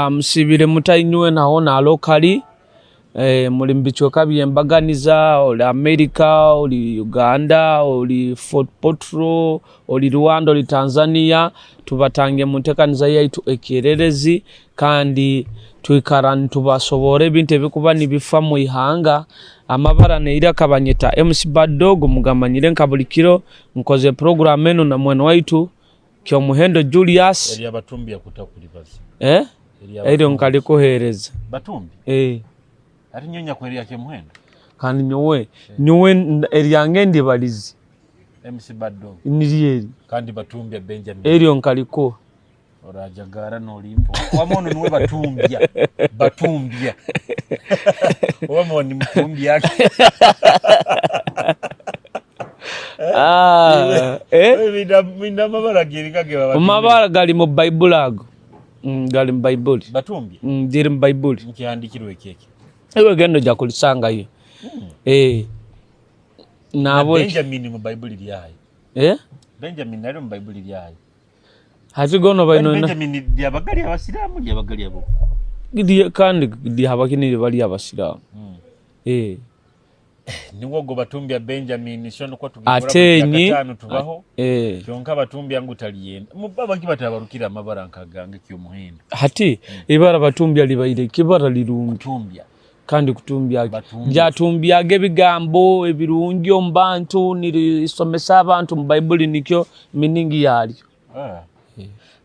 Musibire mutainywe naho na locally muri mbichoka byembaganiza oli America oli Uganda oli Fort Portal oli Rwanda oli Tanzania tubatange mutekaniza yaitu ekererezi kandi tuikarani tubasobore binte bikuba nibifa mu ihanga amabara neira kabanyeta MC Badog mugamanyire nkabulikiro nkoze program eno na mwana waitu kyo muhendo Julius eri abatumbi yakutakulibaza eri onkaliko hereza batumbi ari nyonya kweri yake muhendo kandi nyowe eri yange ndibalizi MC Badog nirieri kandi batumbi Benjamin eri onkaliko orajagara no limpo wamono niwe batumbia wamo ni mtumbi yake Minda mabara girika ke baba mabara gali mu Bible ago gali mu Bible batumbi ndiri mu Bible nkihandikirwe keke ewe gendo ja kulisanga yo nabo Benjamin mu Bible iri yayi Benjamin nari mu Bible iri yayi hati gono bayino Benjamin yabagali abasiramu yabagali abo gidi kandi gidi habakini bali abasiramu niwo go batumbi ya Benjamin shono kwa tugikora atenyi gatanu tubaho kyonka batumbi yangu taliyenda mubaba kibatabarukira amabara nkagange kyo muhendo hati ibara batumbi ali bayire kibara lirungi tumbya kandi kutumbya njatumbya gebigambo ebirungi ombantu niri somesa abantu mu Bible nikyo miningi yali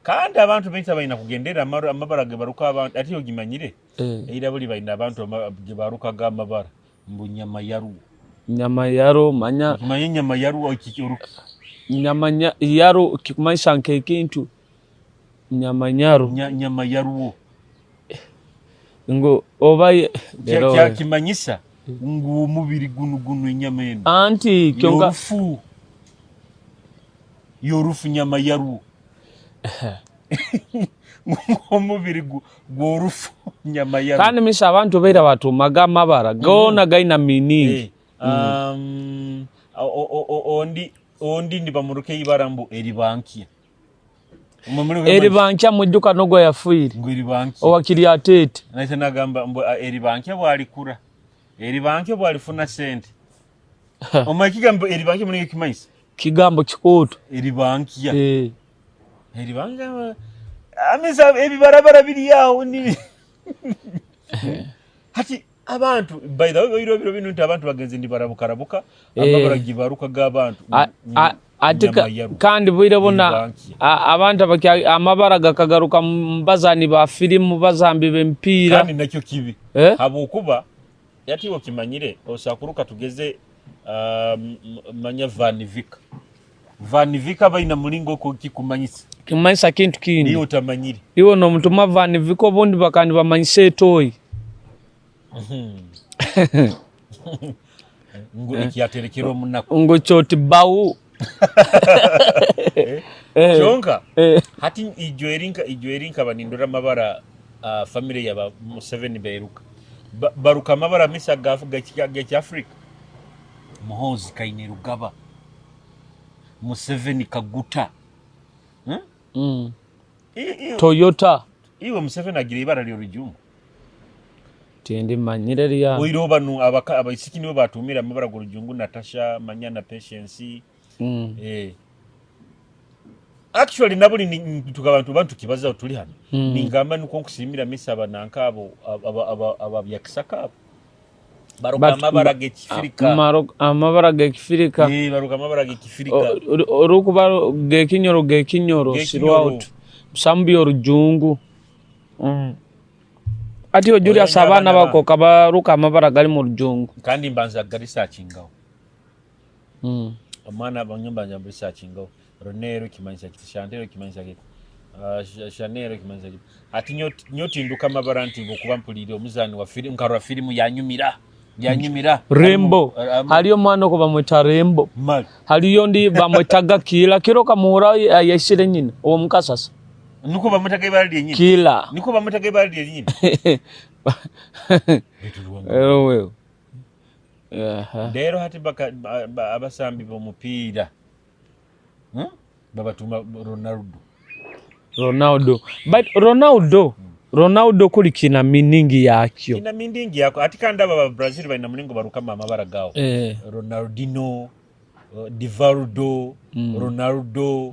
kandi abantu benshi abayina kugendera amabara gebaruka abantu ati ogimanyire era buli bayina abantu gebaruka gamabara mbunyama yaru manya nyama yaru okikiruka nyama yaru kikumaisha nkekintu nyama yaru ngo obaye kya kimanyisa ngo umubiri gunu nyamene anti kyonga yorufu nyama yaru umubiri gworufu nyama yaru kandi misha abantu beira batu magama bara gona gaina meaning ondi ndi bamuruke ibarambu eribankia eribankia mujuka nogo yafuire ngo eribankia owakiri atete naise nagamba mbo eribankia bwalikura eribankia bwalifuna sente omakigambo eribankia munenge kimaisa kigambo kikoto eribankia eribankia amisa ebibarabara biri yaho ni hati abantu by the way biro bintu abantu bagenze ndi barabukarabuka amabara gibaruka gabantu atika kandi bwire bona abantu amabara gakagaruka mbazani ba filmu bazambi bempira kandi nacyo kibi habukuba yatiwo kimanyire osakuruka tugeze manya Van Vika bayina mulingo ko kikumanyisa kimanyisa kintu kindi niyo tamanyire iwo no mutuma Van Vika bondi bakandi bamanyise toyi ngo ikiaterekero munako ngo choti bawu chonka hati ijoerinka banindura mabara family yaba Museveni beruka baruka mabara misa gafuga kya Africa muhozi kaine rugaba Museveni kaguta Toyota iwe Museveni agira ibara lyo rujungu tende manyire lya oiro banu abayisiki nibo batumira amabara go rujungu Natasha Manyana Patience actually nabuli tukabantu kibaza tuli hano ningamba nuko nkusimira misa abananka abo byakisaka baruka amabara gekifirika amabara gekifirika baruka amabara gekifirika orukuba gekinyoro sirwaut sambi orujungu ati ojuri asabana bako kabaruka amabara gali mu rujungu kandi mbanza gali searchingaho amana abanyumba nyamba searchingaho Ronero kimanyisa kiti Chantero kimanyisa kiti Chanero kimanyisa kiti ati nyoti nduka amabara nti bokuba mpulire omuzani wa film nkarwa film yanyumira Rembo haliyo mwana ko bamwita Rembo haliyo ndi bamwitaga kilo kamuhura yashire nyine uwo mukasasa nuko bamwitaga ibara lye nyine kila niko bamwitaga ibara lye nyine wewe Dero hati baka abasambi bomupira babatuma Ronaldo but Ronaldo Ronaldo kuli kina miningi yakyo. Kina miningi yako. Ati kanda aba Brazil baina mulingo barukama amabara gao. Ronaldinho, Divaldo, Ronaldo.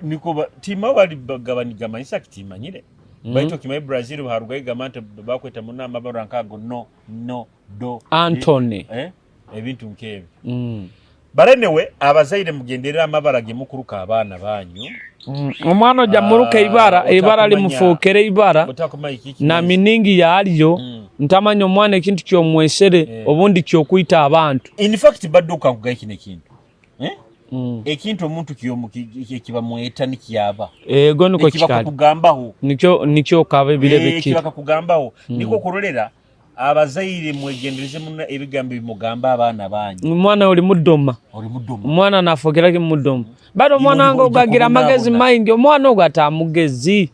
Niko tima bali bagabaniga manisa kitima nyire. Baito kimai Brazil harugaye gamante bakweta muna amabara nkago no do Anthony. Ebintu nkebe. Barenewe abazaire mugenderera amabara gemukuruka abana banyu. Omwana jamuruka ibara limufokere ibara na miningi yaliyo ntamanya omwana ekintu kyomwesere obundi kyokuyita abantu. In fact badduka kugaye kine kintu ekintu omuntu kiba mweta nikiyaba ego niko kikali kugambaho nikyo kabe bilebe kintu kugambaho niko kurolera abazaire mwegendereze munna ebigambo bimugamba abana banyu. Omwana oli mudoma omwana nafogera ki mudoma bado omwana ngo gagira magezi maingi omwana ogatamugezi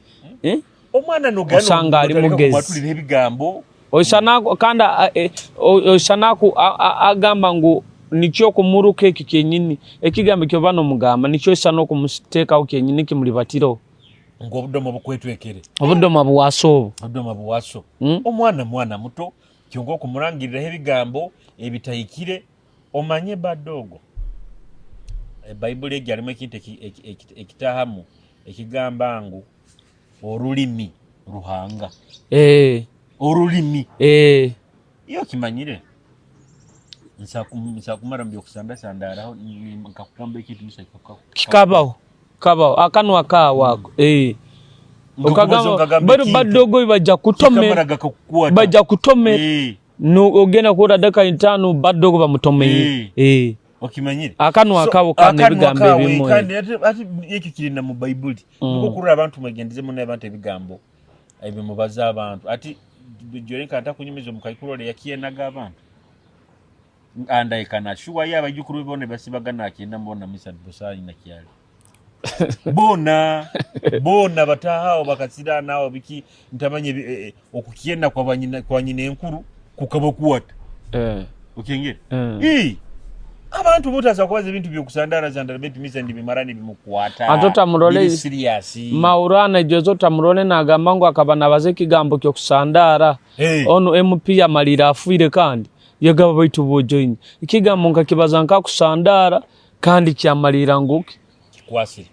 omwana no gano osanga ali mugezi matulira ebigambo oshanako kanda oshanako agamba ngo nikyo kumuruka eki kenyini ekigambo kyo bano mugamba nikyo sano kumusteka okenyini kimulibatiro ngo obudomo bukwetwekere obudomo buwaso omwana muto kyongo kumurangirira ebigambo ebitayikire omanye badogo Bible egi alimu ekintu ekitahamu ekigamba ngo olulimi ruhanga olulimi iyo kimanyire nsakumara mbyo kusandasandaraho nkakugamba ekintu kikabaho akanwa kaawako okagamba badogo bajja kutome no ogenda kuora daka intano badogo bamutomeye okimanyire akanwa kawo kandi bigambo bimwe kandi ati yeki kirina mu Bible nuko kurura abantu mugendeze mu n'abantu ebigambo ebimubaza abantu ati jore kanta kunyumizo mukayikurole yakienaga abantu anda ikana shuwa yaba jukuru bone basibagana akina mbona misa busani na kyali bona batahao bakasira nawo biki ntamanye okukienda kwa nyine enkuru kukabokuwata ukengere abantu mutaza kwaza ibintu byokusandara zandara betu misa ndibimarani bimukwata atota murole maurana jozota murole nagamba ngo akabana baze kigambo kyo kusandara ono MP ya malira afuire kandi yagaba baitu bojoine ikigambo nkakibaza nka kusandara kandi kyamalira nguki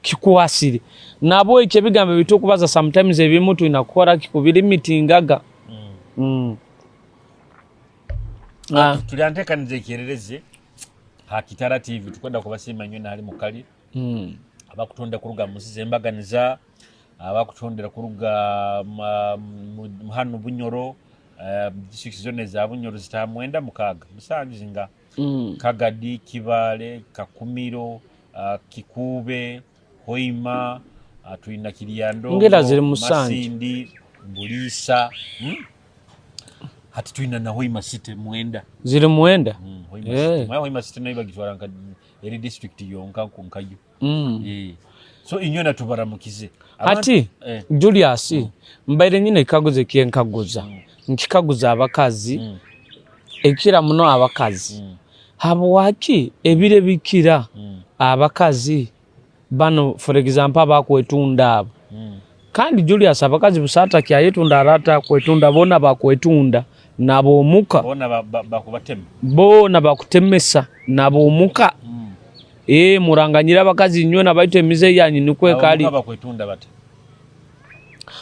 kikwasire nabo icyo bigambo bitukubaza sometimes ebimutu inakora kikubiri mitingaga tulianteka nze kerereze Hakitara TV tukwenda kubasima nyo nali mukali abakutonda kuruga musize embaganiza abakutondera kuruga hanu bunyoro district zone za bunyoro zitamwenda mukaga musangizinga Kagadi Kibale Kakumiro Kikube Hoima tuina Kiliando ngera ziri musangi Masindi Bulisa hati tuina na Hoima City mwenda ziri mwenda Hoima City na ibagitwara nka eri district yonka kunkayo so inyona tubaramukize hati Julius mbaire nyine kaguze kienkaguza nkikaguza abakazi ekira muno abakazi habo waki ebire bikira abakazi bano for example abakwetunda kandi Julius abakazi busata kyayetunda arata kwetunda bona bakwetunda nabo muka bona bakubatema bona bakutemesa nabo muka muranganyira abakazi nyona baito emize yanyi nikwe kali bakwetunda bate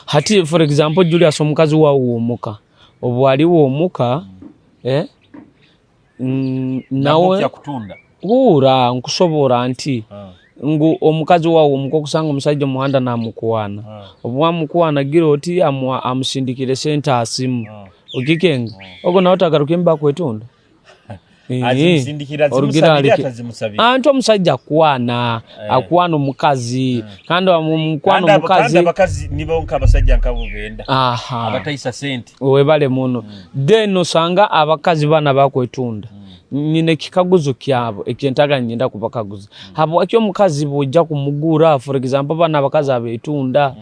hati for example Julius omukazi wa uomuka obwali uomuka nawe yakutunda ura nkusobora anti ngo omukazi wa uomuka kusanga omusajja muhanda na mukuwana obwa mukuwana giroti amusindikire senta asimu okikenga ogo nawe tagaruke mba kwetunda azimsindikira zimusabi anto omusajja kuwana akuwana omukazi kandi omukwano omukazi abakazi nibo nkabasajja nkabubenda abatayisa sente webale muno then osanga abakazi bana bakwetunda nyine kikaguzo kyabo ekyentaga nyinda kubakaguza habo akyo omukazi bojja kumugura for example bana abakazi abetunda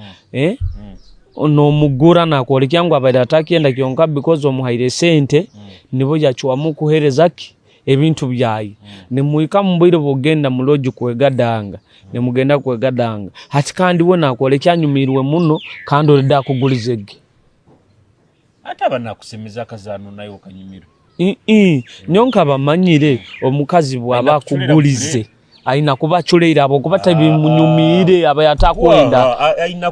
no mugura nakolekyangu abaira atakienda kyonka because omuhaire sente nibo yachuwa mukuhereza ki ebintu byayi ne muika mbwire bogenda muloji kwegadanga ne mugenda kwegadanga hati kandi wona akole kyanyumirwe muno kandi olida kugulizege ate banakusemiza kazano nayo kanyumirwe nyonka bamanyire omukazi bwaba kugulize aina kuba chuleira abo kuba tabimunyumire aba yatakwenda aina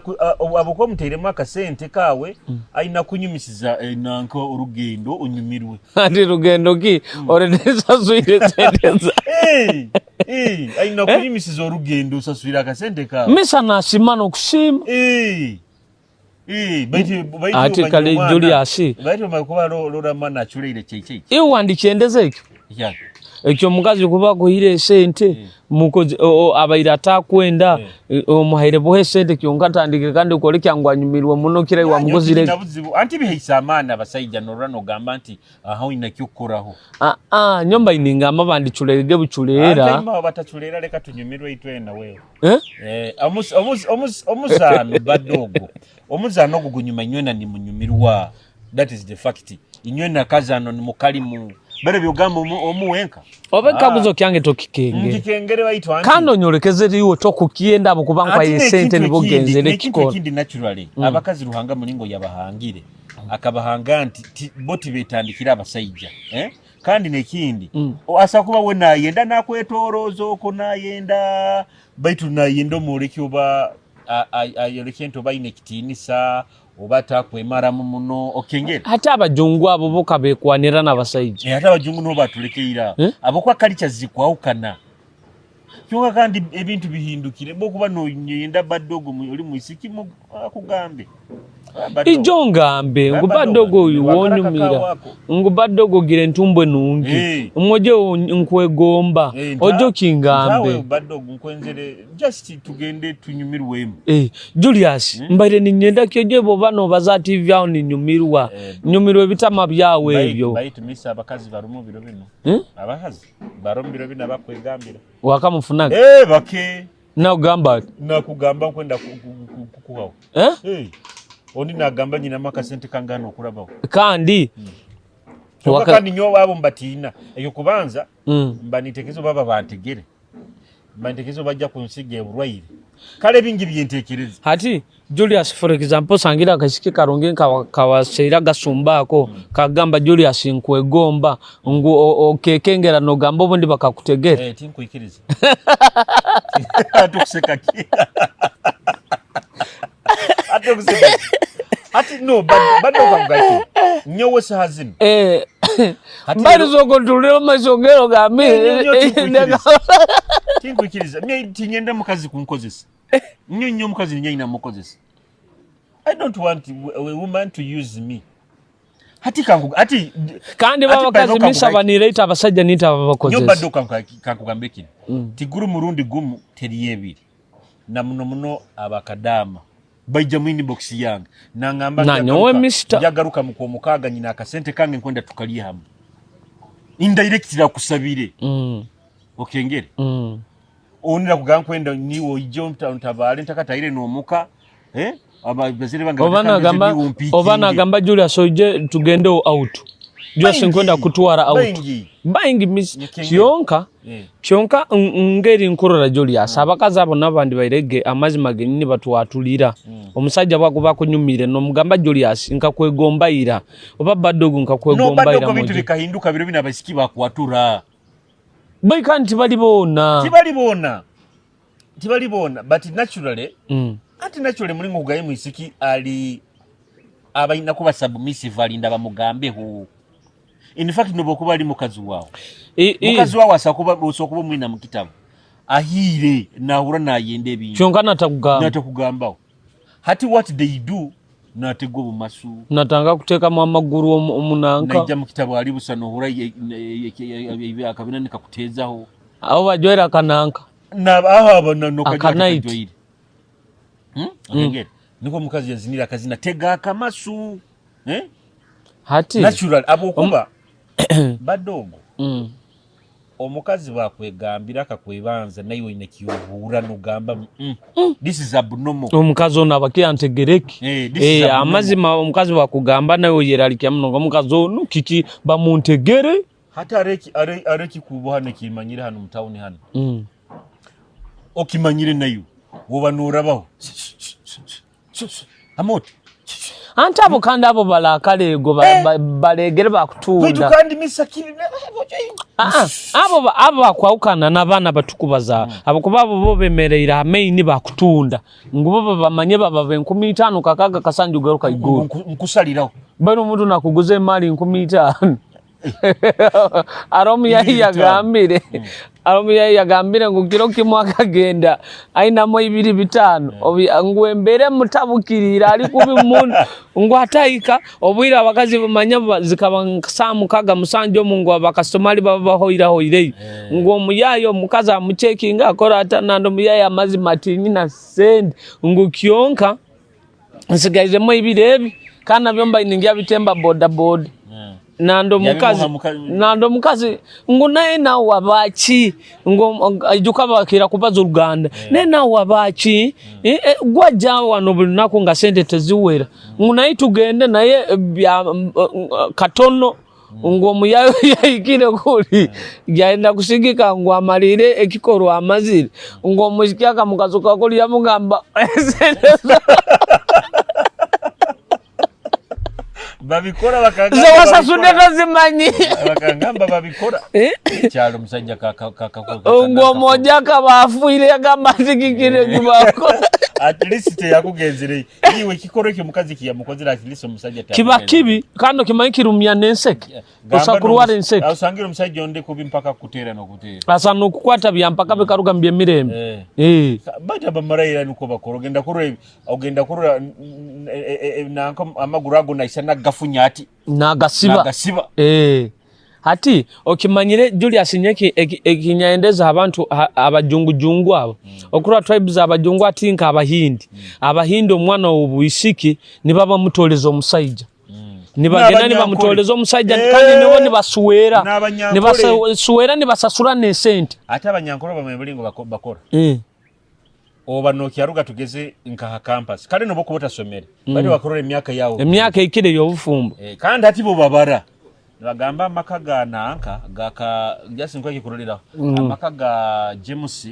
abo ko muterema akasente kawe aina kunyumisiza nanko urugendo unyumirwe ati rugendo ki oredesa suire senteza aina kunyumisiza urugendo sasuira akasente kawe misa nasimana okushima baiti ati kale Julius baiti makuba lora mana chuleire cheche iwandi chendeze ekyo yeah ekyo mukazi kuba kuhire sente mukozi abaira takwenda omuhaire bohe sente kyonka tandike kandi ukole kyangwanyumirwe muno kira wa mugozire anti bihisa amana basayija norano gamba anti aho inakyukoraho nyomba ininga amabandi chulege buchulera anti batachulera leka tunyumirwe itwena wewe omuzano badogo omuzano gugunyuma nywena ni munyumirwa that is the fact inywena kazano ni mukalimu bere byogamba omuwenka obeka guzo kyange tokikenge ngikengere bayitwa anti kano nyorekeze riwo tokukienda abo kubankwa yesente nibogenzere kiko kindi naturally abakazi ruhanga mulingo yabahangire akabahanga anti boti betandikira abasayija kandi nekindi asa kuba we nayenda nakwetorozo ko nayenda baitu nayenda omuleki oba ayoleki ento bayine kitinisa obata kwemara muno okengera hata abajungu abo boka bekwanira n'abasayiji hata abajungu no batulekeira abo kwa kalicha zikwawukana kyonga kandi ebintu bihindukire bokuba no yenda badogo oli muisiki mu akugambe ijongambe ngubadogo uwonyumira ngubadogo gire ntumbwe nungi mmoje nkwegomba ojo kingambe badogo nkwenzere just tugende tunyumirwemu Julius mbaire ninyenda kyoje bobano baza TV aho ninyumirwa nyumirwe bitama byawe ebyo bayitumisa abakazi barumu biro bino abakazi barumbiro bino bakwegambira wakamufunaga bake na ugamba nakugamba kwenda kukuhawo oni nagamba nyina makasente kangano okulabawo kandi wakati nyo wabo mbatina eyo kubanza mbanitekezo baba bantegere mbanitekezo bajja kunsige burwaire kale bingi byentekereza hati Julius for example sangira kashike karonge kawaseira gasumbako kagamba Julius nkwegomba ngo okekengera no gambo bondi bakakutegera tinkuikiriza atukuseka ki ati no bado kangaki nyowe sahazini mbari zokotuliro masongero gambi tinkuikiriza mye tinyenda mukazi kunkozesa nyo mukazi nyina mukozesa I don't want a woman to use me hati kangu ati kandi baba kazi misabanira ita abasajja nita abakozesa nyo bado kankugambeki tiguru murundi gumu teriyebiri na muno abakadama baija mwini box yange nangamba nanyowe mister yagaruka muko mukaga nyina akasente kange nkwenda tukaliye hamwe indirect la kusabire okengere onira kuganga kwenda niwo ijo mtabale ntakataire no muka abazire banga obana gamba Julius oje tugende out Julius nkwenda kutwara out bayingi miss kyonka ngeri nkorora Julius abakazi abo nabandi bayirege amazima genini batwatulira omusajja bwakuba kunyumire no mugamba Julius nkakwegombaira oba badogo nkakwegombaira no badogo bintu bikahinduka biro bina basiki bakwatura boy kanti balibona but naturally naturally mulingo kugaye mwisiki ali abaina kuba submissive alinda bamugambeho in fact nobo kuba ali mukazi wao mukazi wao asakuba osokuba mwina mukitabo ahire nahura nayende bintu kyonka natakugamba hati what they do natego bumasu natanga kuteka mu amaguru omunanka najja mukitabo ali busano hura akabina nikakutezaho abo bajoera kananka na aho no kajoira niko mukazi yazinira kazina tega kamasu hati natural abokuba badogo omukazi bakwegambira akakwebanza nayo ine kiyuhura no gamba this is abnormal omukazi ona bakiyantegereki amazima omukazi bakugamba nayo yeralikia muno omukazi ono kiki bamuntegere hata areki kubo hano kimanyire hano mutawuni hano okimanyire nayo woba nurabaho amoti abo kandi abo balakalego balegere bakutunda kandi misakiri abo bakwawukana n'abaana batukubaza abo kuba bo bemereira amaini bakutunda ngubo bamanye baba 15 kakaga kasanju garuka iguru nkusaliraho bano muntu nakuguze mali 15 Aromu yagambire ngo kiro kimwe akagenda aina mo 2-5 ngwembere mutabukirira ali kubi umuntu ngo atayika obwira abakazi bamanya zikaba samukaga musanjo mungu abakastomali baba hoire ngo muyayo mukaza muchekinga akora atanando muyaya amazi matinyi na send ngo kyonka nsigaje mo 2 kana byomba iningia bitemba boda nando mukazi ngo naye nawe wabachi ngo ajuka bakira kubaza Uganda ne nawe wabachi gwaja wano bulunako nga sente teziwera ngo naye tugende naye katono ngo muyayo yayikire kuli yaenda kusigika ngo amalire ekikorwa amazire ngo mushikyaka mukazuka kuli yamugamba babikora bakanga zawasa suneta zimanyi bakangamba babikora cyalo musajja ngo moja kabafuire yagamba zikikire kibako at least yakugenzere iwe kikoro cyo mukazi kiyamukozera at least musajja kiba kibi kando kimayikirumya nenseke usakuruware nseke usangira musajja onde kubi mpaka kutera no kutera asa no kukwata bya mpaka bikaruga mbye mirembe bajja bamarayira nuko bakoro ogenda kurura nanko amagurago naisana gafunyati nagasiba hati okimanyire Julius Nyeki ekinyaendeza abantu abajungu abo okura tribes abajungu atinka abahindi omwana obuyisiki nibaba mutoleza omusajja nibagena nibamutoleza omusajja kandi nibo nibasuwera nibasasura ne sente ate abanyankoro bamwebulingo bakora oba no kyaruga tugeze nka campus kale no bokubota somere bali bakorora emyaka ikire y'obufumbo kandi ati bo babara bagamba makaga nanka gaka just nkwe kikurulira amakaga James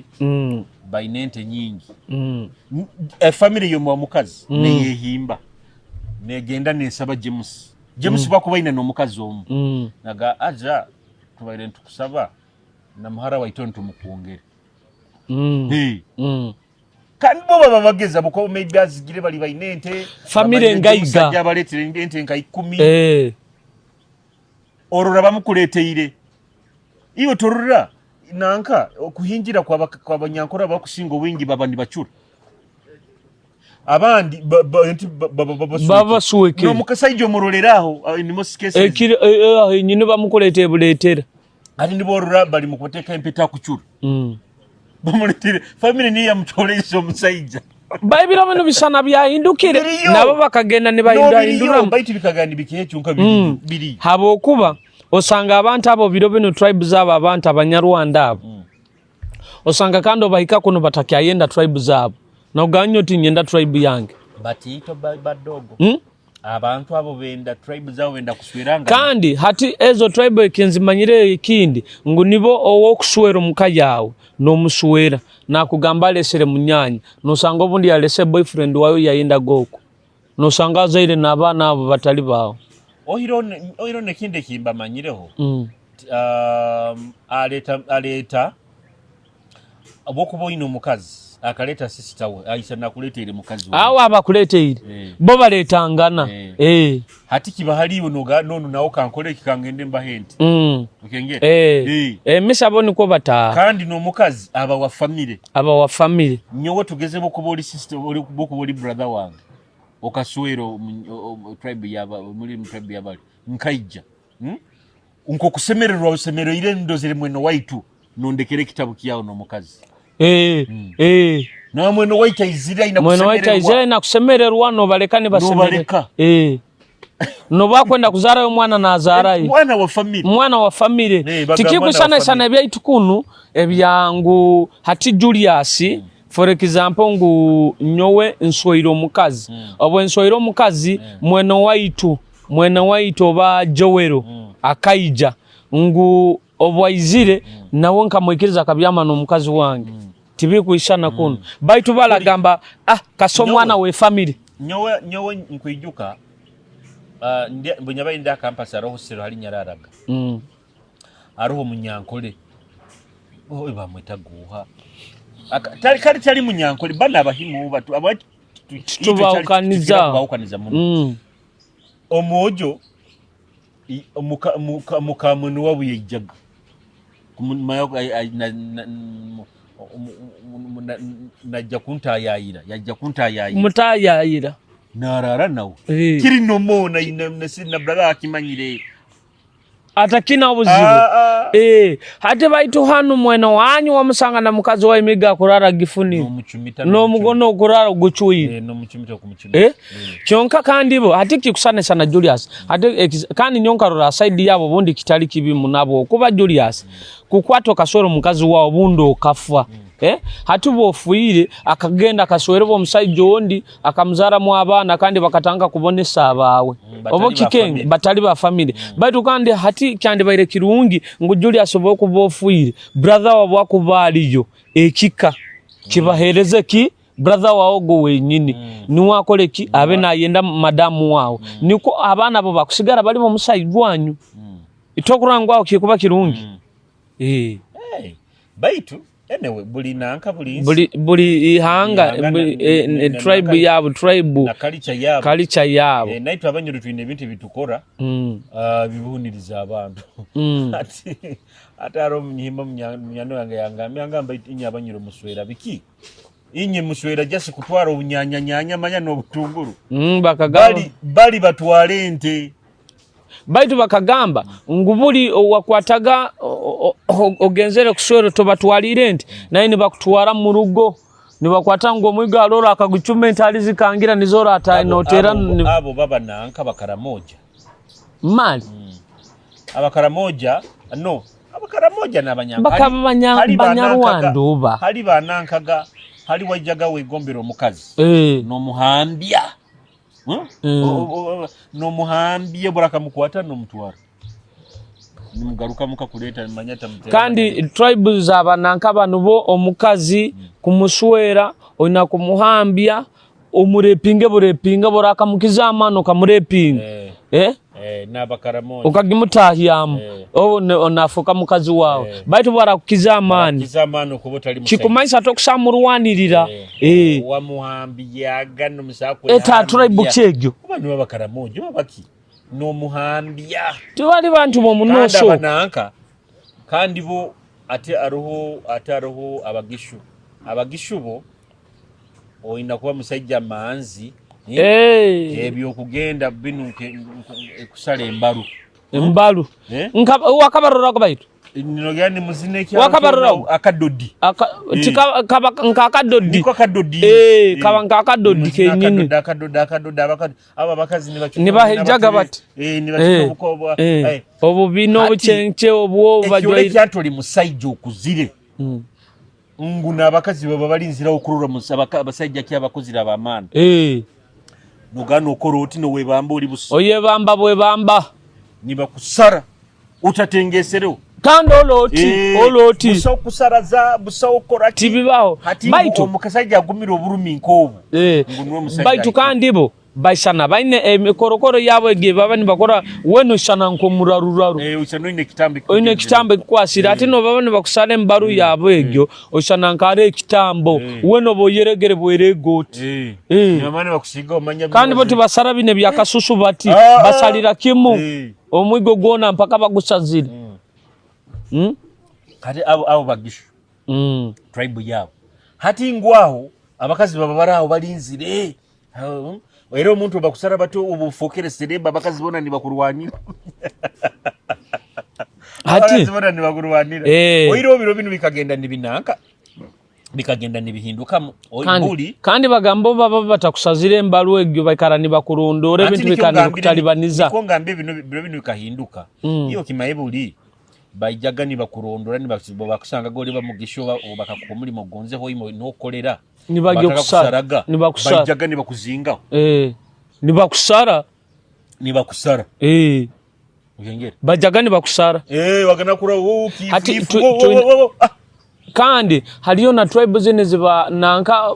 bainente nyingi family yo mukazi ne yehimba negenda nesaba James bakubaina no mukazi omu naga aja tubaire ntukusaba na muhara waitonto tumukuongere kandi bo baba bageza buko maybe azigire bali bainente family ngaiga sajja baletire ente nka 10 orora bamukuleteire iyo torura nanka okuhingira kwa banyankora bakusinga wingi baba ndi bacura abandi baba suweke no mukasaijo muroleraho ni mosikese nyine bamukuleteye buletera ari ndi borura bali mukoteka empeta kucura bamuletire family ni ya mutoleza omusaija Baibira bino bisana byahindukire nabo bakagenda ne bahindura baiti bikagandi bikiyechu nka biri habo kuba osanga abantu abo biro bino tribes abo abantu abanyarwanda abo osanga kando bahika kuno batakyayenda tribes abo na uganyo tinyenda tribe yange batito badogo abantu abo benda tribes abo benda kuswiranga kandi hati ezo tribe ekenzimanyire ikindi ngo nibo owo kuswera mukayawe no muswera na kugamba lesere munyanya no sanga obundi yalese boyfriend wayo yayenda goko no sanga zaire nabana abo batali bawo oirone kinde kimba manyireho aleta abokuboyino mukazi akaleta sister we aisha nakuletere mukazi we awa abakuletere bo baletangana hati kibahaliwo nono nawo kankole kikangende mbahenti ukengere misaboni ko bata kandi no mukazi aba wa family nyowo tugeze bokuboli sister bokuboli brother wange okaswero tribe yaba muri tribe yabali nkaija unko kusemererwa usemero ile ndozire mweno waitu nondekere kitabu kiyao no mukazi na mweno waita izira ina kusemererwa no balekane basemereka no bakwenda kuzara yo mwana na azara mwana wa family tikikusana sana byaitukunu ebyangu hati Julius for example ngu nyowe nsoiro mukazi abo nsoiro mukazi mweno waitu ba Jowero akaija ngu obwaizire nawe nkamwikiriza kabyama n'omukazi wange tibikuishana kuno baitu balagamba kasomwana we family nyowe nkwijuka mbunyabaye nda campus aroho sero hali nyararaga aroho munyankole bamwita guha tali munyankole bana abahimu batu tubawukaniza omwojo mukamunu wabuye ijjaga najja kuntayayira mutayayira narara nawe kiri nomona na braga akimanyire atakina obuzibu hate baitu hanu mwena wanyu wamusanga na mukazi wa imiga kurara gifuni no mugono kurara guchuyi no muchimita kumuchina kyonka kandi bo hati kikusane sana Julius hati kandi nyonka rora side yabo bundi kitali kibi munabo kuba Julius kukwato kasoro mukazi wao bundo kafwa hati bofuire akagenda kaswerebo omusajja ondi akamuzara mu abana kandi bakatanga kubonesa abawe obo kikenge batali ba family baitu kandi hati kandi baire kirungi ngo Julius obo kubofuire brother wabo akubaliyo ekika kibahereze ki brother wao go wenyini ni wakole ki abe nayenda madamu wao niko abana bo bakusigara bali mu musajja wanyu itokurangwa okikuba kirungi baitu anyway buli ihanga tribe yabo tribe na culture yabo naitu abanyuru twine bintu bitukora bibuniriza abantu ati aro mnyimba mnyano yanga mbaiti inye abanyuru muswera biki inye muswera jasi kutwara ubunyanya manya no butunguru bali batwale ente baitu bakagamba ngubuli wakwataga ogenzere kuswero to batwalire ente naye ne bakutwara mu rugo ne bakwata ngo mwiga alora akaguchume ntali zikangira nizora atainotera abo baba nanka bakaramoja mali abakaramoja no abakaramoja nabanyanga banyarwanda hali banankaga hali wajaga wegombero mukazi no muhambya no muhambye buraka mukwata no mutwara nimugaruka mukakuleta manyata mutera kandi tribes zabananka banubo omukazi kumuswera oina kumuhambya burepinga buraka mukizamano kamurepinga nabakaramoja ukagimutahiyamo onafuka mukazi wawe baitu barakukizamani kubotali kikumaisa tokusamurwanirira wamuhambya no musakwe tribe kyegyo kuba ni babakaramoja babaki no muhambya tubali bantu mu munoso bananka kandi bo ate aroho abagishu bo oina kuba musajja manzi ebyo kugenda binuke kusala embalu wakabarora ko baitu nino gani muzineki wakabarora akadodi akadodi kaba akadodi kenyini aba bakazi ni bahejaga bati ni bakobwa obo bino buchenche obwo bajwaire cyantoli musajja okuzire nguna abakazi baba balinzira okurura musabaka abasajja kyabakozira abamana nugano koroti no webamba oli buso oyebamba bwebamba niba kusara utatengesereo kandi oloti buso kusaraza buso okora tibibaho baitu omukasajja agumira oburumi nkobu ngunwe musajja baitu kandi bo baishana baine emikorokoro yabo ege baba ni bakora weno shana nkomuraruraru ushano ine kitambe kwasira ati no baba ni bakusale mbaru yabo egyo ushana nkare kitambo weno boyeregere bweregoti nyamane bakusiga omanya kandi boti basara bine byakasusu bati basalira kimu omwigo gona mpaka bagusazira kati abo bagishu tribe yabo hati ngwaho abakazi baba baraho balinzire Wero omuntu bakusara bato ubufokere sereba bakazi bona ni bakurwanira hati bona ni bakurwanira oiro bino bikagenda nibinanka bikagenda nibihinduka oyibuli kandi bagambo baba batakusazire embalu egyo bakara ni bakurondore bintu bikandi kutalibaniza ko ngambe bino bikahinduka iyo kimayebuli bayijaga ni bakurondora ni bakusanga gole bamugisho bakakumuri mugonze hoimo nokolera nibagyo kusara bayijaga ni bakuzinga nibakusara okengere bajagani bakusara wagana kura hati kandi haliyo na tribes zene ziba nanka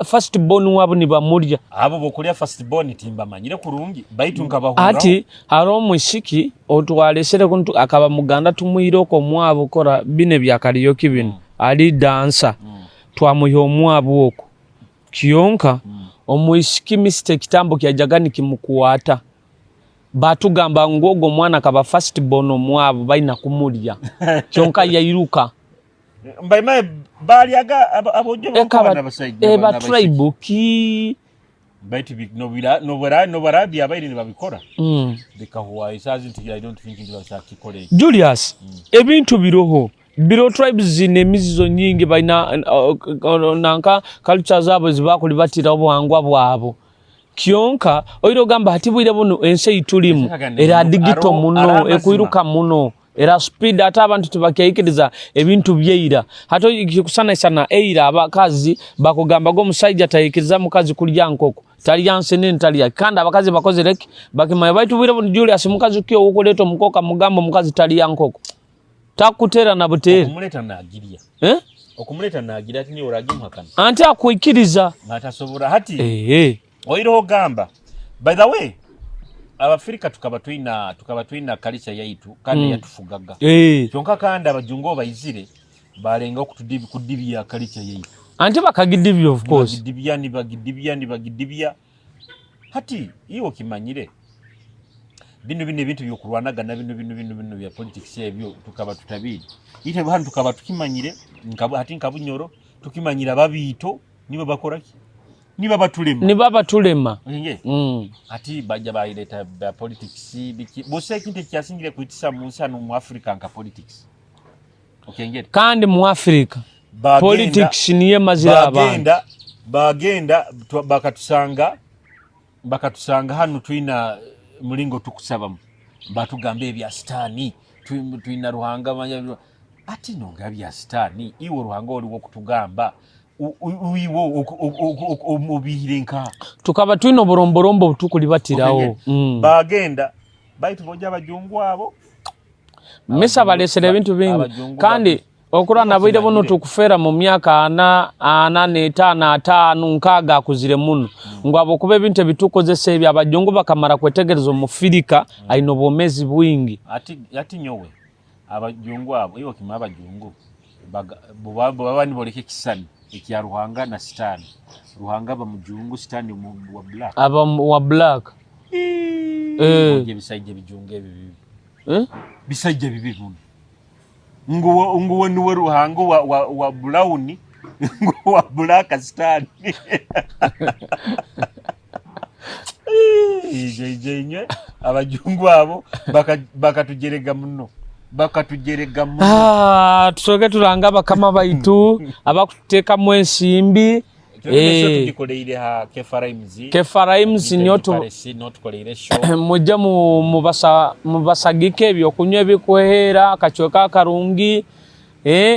first born wabo ni bamurya abo bokulya first born timba manyire kurungi baitu nkabahura ati haro mushiki otwalesere kuntu akaba muganda tumuyiro ko mwabo kora bine byakaliyo kibino ali dansa twamuyo mwabo oko kiyonka omuyishiki mistake kitambo kyajagani kimukuwata batugamba ngogo mwana kaba first born mwabo baina kumulya kyonka yayiruka mbaima baliaga abojo bakwana basajja ba tribe ki baitu no barabi abairi ne babikora bikahuwa isazi nti I don't think it was akikole Julius ebintu biroho biro tribes zine mizizo nyingi baina nanka culture zabo zibakuli batira obwangwa bwabo kionka oiro gamba hatibwire buno ense itulimu era digital muno ekuiruka muno era speed ata abantu tibakayikiriza ebintu byeira hato ikikusana sana eira abakazi bakugamba go musajja tayikiriza mukazi kulya nkoko tali yanse nentali kanda abakazi bakoze rek bakimaya baitu bwire buno Julius mukazi kyo ukoleto mukoka mugambo mukazi tali yankoko takutera na butere okumuleta nagiria okumuleta nagira ati ni oragi muhakana anti akuikiriza ngatasobora hati oiro gamba by the way Abafrika tukaba twina culture yaitu kandi yatufugaga kyonka kandi abajungo bayizire balenga kudibya culture yaitu anti bakagidibya of course bagidibya hati iyo kimanyire bino bintu byokurwanaga na bino bya politics ebyo tukaba tutabiri ite bantu tukaba tukimanyire hati nkabunyoro tukimanyira babito nibo bakoraki niba batulema ati bajja bayileta ba politics biki bose kinte kyasingire kuitisa munsano mu Africa nka politics okengere kandi mu Africa politics niye mazira bagenda bakatusanga hanu tuina mulingo tukusabamu batugambe ebya stani tuina ruhanga manya ati nonga bya stani iwo ruhanga oli wo kutugamba uiwo omubihirenka tukaba twino boromborombo butukuli batirawo bagenda baitu boja abajungu abo mesa balesere ebintu bingi kandi okurana bwire bono tukufera mu myaka ana 4 nkaga kuzire muno ngwabo kuba ebintu bitukozese ebya abajungu bakamara kwetegerezo mu Afrika aino bomezi bwingi ati nyowe abajungu abo iyo kima abajungu babani boleke kisani ikya ruhanga na stani ruhanga bamujungu stani wa black wa black bisajje bijunge bibi bisajje bibi nguwo nuwe ruhanga wa brown wa black stani ije abajungu abo bakatugerega muno tusoke turanga bakama baitu abakuteka mwensimbi tukoleire ha Kefaraims nyoto mujja mubasagike ebyo kunywa bikuhera kachoka karungi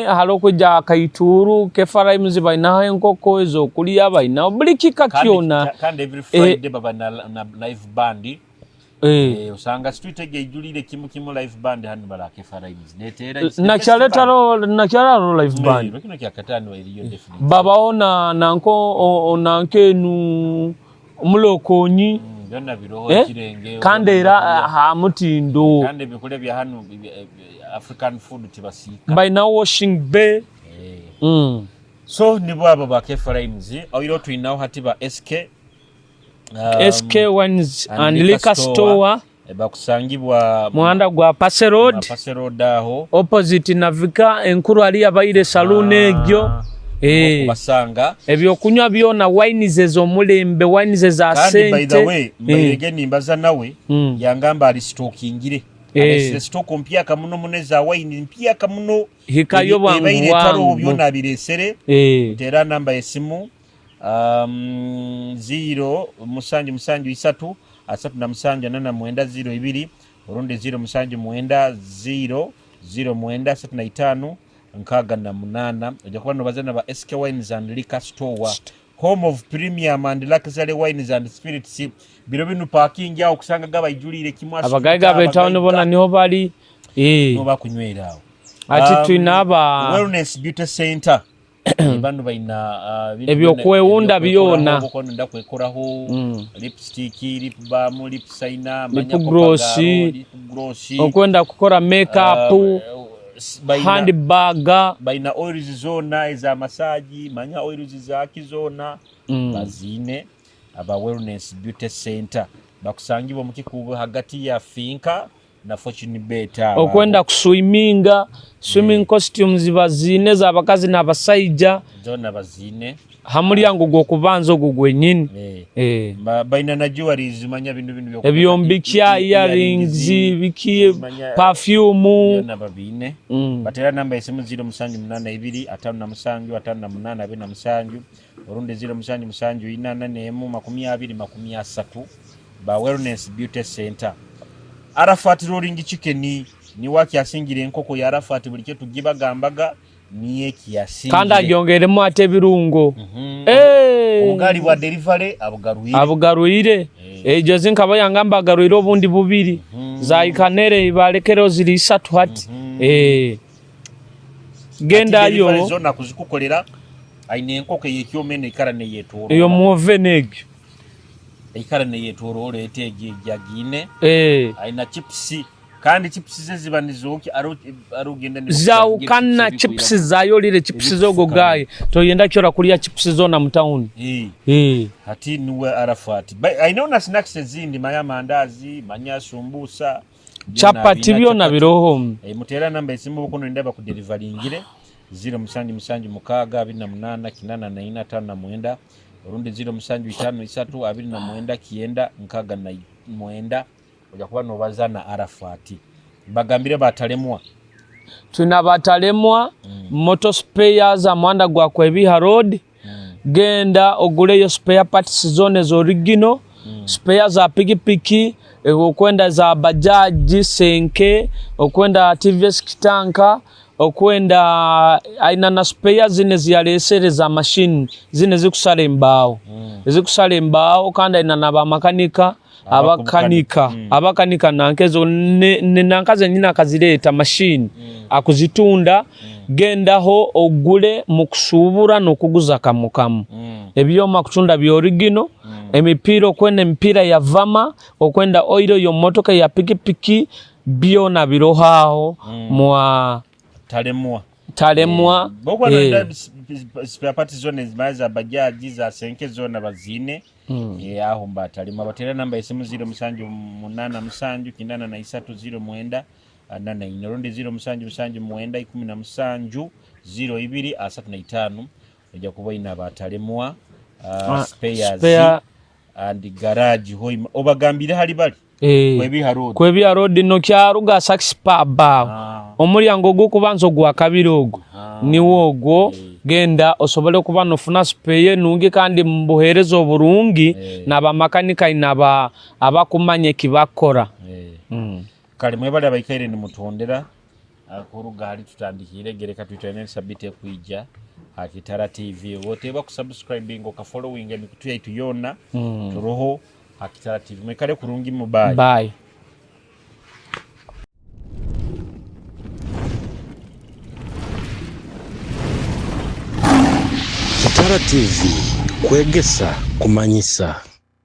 halo kujja kaituru Kefaraims baina enkoko ezo kuliya baina bulikika kyona kandi every Friday baba na live band usanga street ejulire kimu live band hanu bala Kefaraims netera nakyalero live band kino kyakatano iliyo definitely baba ona nanko onankenu mulokonyi byonna biroho kirenge kandera ha mutindo kande bikole bya hanu African food tibasika by now washing bay so nibo abo ba Kefaraims oiro twinaho hatiba SK Wines and Liquor Store bakusangibwa muhanda gwa Passe Road aho opposite Navika enkuru ali abaire saloon egyo basanga ebyo kunywa byona wines ezo mulembe wines za sente by the way mbayege nimbaza nawe yangamba ali stockingire ale stock mpya kamuno muneza wine mpya kamuno hikayo bwangu taro byona biresere tera namba esimu 0 musanju 3 asatu na musanju 8 urundi 0 musanju 0 mwenda 35 nkaga na 8 ojja kuba no bazana ba SK Wines and Liquor Store home of premium and luxury wines and spirits. Biro binu parking ya okusanga gabayijulire kimwa abagaga betawone bona niho bali no bakunywera awo ati twinaba wellness beauty center bandu baina ebyokwewunda byona okonda kwekoraho lipstick lip balm lip liner lip gloss okwenda kukora makeup handbag baina oils zona eza massage manya oils za kizona bazine aba wellness beauty center bakusangibwa mukikubu hagati ya Finka na Fortune Beta okwenda kuswiminga swimming costumes bazine za bakazi na basajja zona bazine hamuli yangu gokubanza ogugwenyini baina na jewelries manya bintu ebyombikia earrings biki perfume na babine batera namba esimu 0782555827 orundi 0778442023 ba wellness beauty center Arafat rolling chicken ni waki asingire enkoko ya Arafat buli kye tugibagambaga niye kiyasingire kanda gyongeremu ate birungo obugali bwa delivery abugaruire ejo zinkaba yangamba garuire obundi bubiri zaikanere ibalekero ziri 3 hati genda yo zona kuzikukolera aine enkoko yekyomene ikarane yetoro eyo muveneg ikarane yetoro oleteje jagine aina chips kandi chips ze zibanizoki arugenda ni zaukana chips zayo lile chips zogo gaye to yenda kyora kulia chips zona mu town hati nuwe Arafat aina snacks zindi maya mandazi manya sumbusa chapati byona biroho mutera namba esimu bukono ndaba ku delivery ngire 0776 urundi 0753 oja kuba no bazana Arafat bagambire batalemwa tuna batalemwa motor spares amwanda gwa kwebiha road genda oguleyo spare parts zone zo original spare za pikipiki okwenda za bajaji senke okwenda TVS tanka okwenda aina na spare zine ziyalesere za machine zine zikusala embao zikusala embao kanda ina na ba makanika abakanika nankezo nankaze nyina kazileta machine akuzitunda gendaho ogule mukusubura nokuguza kamukamu ebyoma kutunda byo original emipira okwenda emipira ya vama okwenda oil yo motoka ya pikipiki byona birohao mwa talemwa boko na spare parts zone zimaza bajaji za senke zone bazine aho mbatalima batera namba esimu 0778 nana inorundi 0779 02 oja kuba ina batalemwa spares and garage hoima obagambire hali bali kwebiha road no kyaruga saxpa ba omulyango gukubanzo gwa kabirogo niwo ogwo genda osobole kuba nofuna spare nungi kandi mbuherezo burungi naba makanika inaba abakumanye kibakora kale mwebale abayikaire ni mutondera akuruga hali tutandikire gereka twitene sabite kuija Akitara TV wote ba kusubscribing oka following ni kutu yaitu yona turoho Akitara TV mwekale kurungi mubaye bye Akitara TV kwegesa kumanyisa.